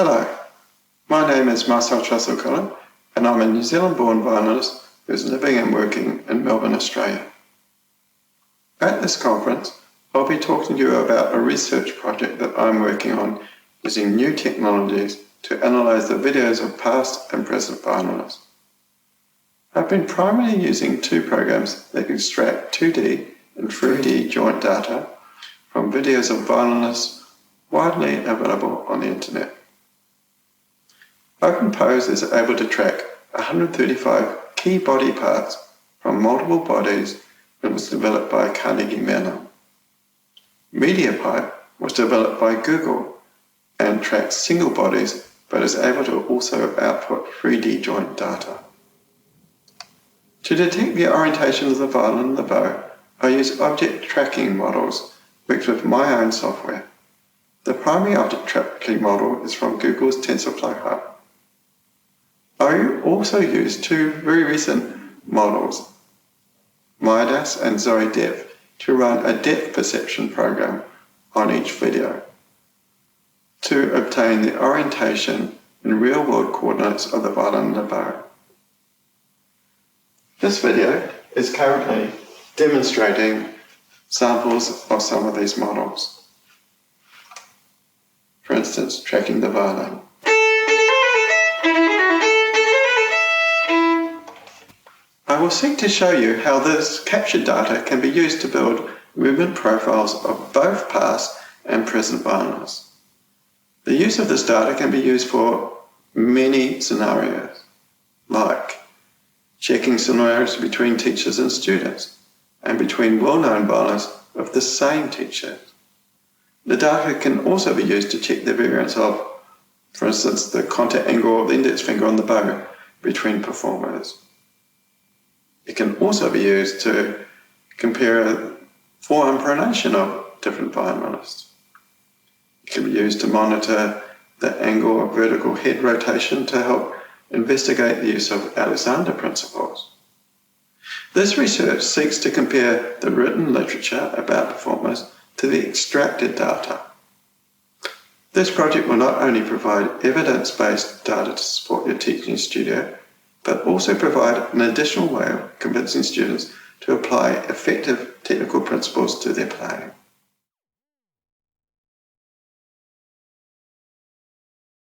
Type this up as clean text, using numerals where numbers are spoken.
Hello, my name is Marcel Trussell-Cullen and I'm a New Zealand-born violinist who's living and working in Melbourne, Australia. At this conference, I'll be talking to you about a research project that I'm working on using new technologies to analyse the videos of past and present violinists. I've been primarily using two programs that extract 2D and 3D joint data from videos of violinists widely available on the internet. OpenPose is able to track 135 key body parts from multiple bodies and was developed by Carnegie Mellon. MediaPipe was developed by Google and tracks single bodies but is able to also output 3D joint data. To detect the orientation of the violin and the bow, I use object tracking models worked with my own software. The primary object tracking model is from Google's TensorFlow Hub. I also use two very recent models, Midas and ZoeDepth, to run a depth perception program on each video to obtain the orientation and real-world coordinates of the violin and the bow. This video is currently demonstrating samples of some of these models. For instance, tracking the violin. I will seek to show you how this captured data can be used to build movement profiles of both past and present violinists. The use of this data can be used for many scenarios, like checking similarities between teachers and students, and between well-known violinists of the same teacher. The data can also be used to check the variance of, for instance, the contact angle of the index finger on the bow between performers. It can also be used to compare forearm pronation of different violinists. It can be used to monitor the angle of vertical head rotation to help investigate the use of Alexander principles. This research seeks to compare the written literature about performers to the extracted data. This project will not only provide evidence-based data to support your teaching studio, but also provide an additional way of convincing students to apply effective technical principles to their playing.